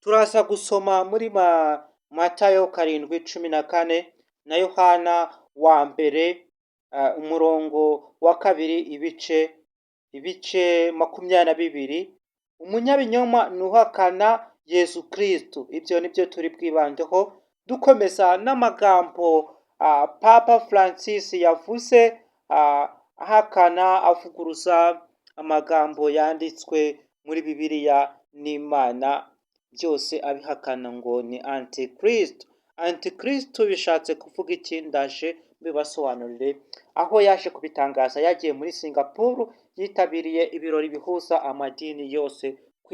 Turaza gusoma muri Matayo 7:14 na Yohana wa mbere umurongo wa kabiri ibice 22. Umunyabinyoma nuhakana Yesu Kristo. Ibyo nibyo turi bwibandeho dukomeza n'amagambo Papa Francis yavuze ahakana avuguruza amagambo yanditswe muri Bibiliya n'Imana, byose abihakana ngo ni Antikristo. Antikristo bishatse kuvuga iki? Ndaje bibasobanurire. Aho yaje kubitangaza yagiye muri Singapore, yitabiriye ibirori bihuza amadini yose ku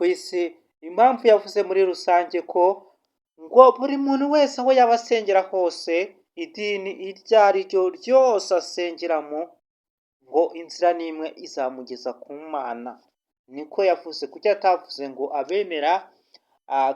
isi. Impamvu yavuze muri rusange ko ngo buri muntu wese aho yaba asengera hose, idini iryo ari ryo ryose asengeramo, ngo inzira n'imwe izamugeza ku Mana. Niko yavuze, kuko atavuze ngo abemera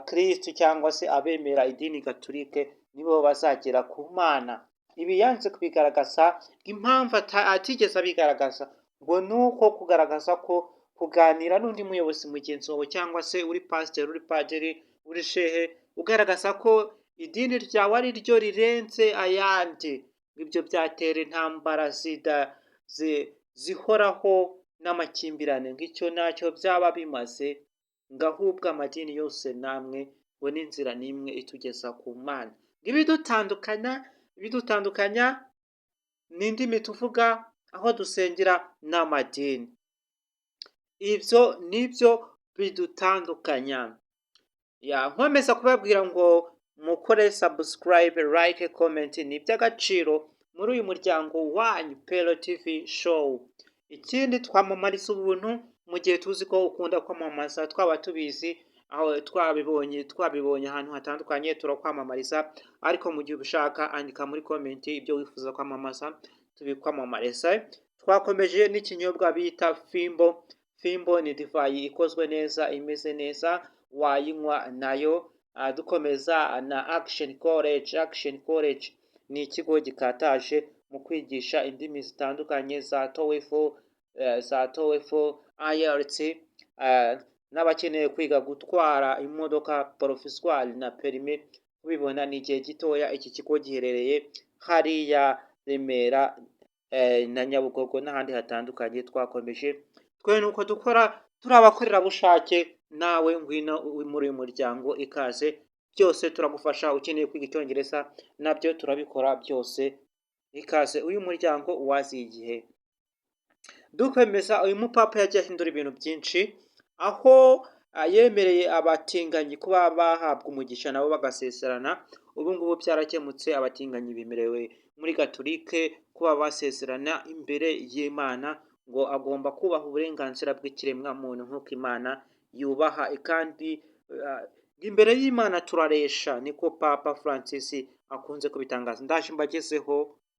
Kristo cyangwa se abemera idini Gatolike nibo bazagera ku Mana. Ibi yanze kubigaragaza. Impamvu atigeze abigaragaza ngo ni uko kugaragaza ko kuganira n'undi muyobozi mugenzi wawe cyangwa se uri pasiteri, uri padiri, uri shehe, ugaragaza ko idini ryawe ari ryo rirenze ayandi, ibyo byatera intambara zihoraho n'amakimbirane, ngicyo ntacyo byaba bimaze. Ngahubwo amadini yose namwe ngo n'inzira n'imwe itugeza ku Mana. Ibidutandukanya n'indimi tuvuga, aho dusengera n'amadini. Ibyo nibyo bidutandukanya. Nkomeza kubabwira ngo mukore subscribe, like, comment, ni iby'agaciro muri uyu muryango wanyu Pero TV show. Ikindi twamamariza ubuntu mu gihe tuzi ko ukunda kwamamaza, twaba tubizi, aho twabibonye ahantu hatandukanye turakwamamariza, ariko mu gihe ubishaka andika muri comment ibyo wifuza kwamamaza tubikwamamariza. Twakomeje n'ikinyobwa bita Fimbo. Fimbo ni divayi ikozwe neza, imeze neza, wayinywa nayo. Dukomeza na Action College. Action College ni ikigo gikataje mu kwigisha indimi zitandukanye za TOEFL, IELTS, n'abakeneye kwiga gutwara imodoka porofeswari na perime kubibona ni igihe gitoya. Iki kigo giherereye hariya Remera na Nyabugogo n'ahandi hatandukanye. Twakomeje twe nuko dukora, turi abakorerabushake. Nawe ngwino muri uyu muryango, ikaze. Byose turagufasha. Ukeneye kwiga Icyongereza nabyo turabikora byose, ikaze. Uyu muryango waziye igihe. Dukomeza, uyu mupapa yagiye ahindura ibintu byinshi, aho yemereye abatinganyi kuba bahabwa umugisha nabo bagasezerana. Ubu ngubu byarakemutse, abatinganyi bemerewe muri Gatolike kuba basezerana imbere y'Imana, ngo agomba kubaha uburenganzira bw'ikiremwa muntu nk'uko Imana yubaha. Kandi imbere y'Imana turaresha, niko Papa Francis akunze kubitangaza. Ndaje mbagezeho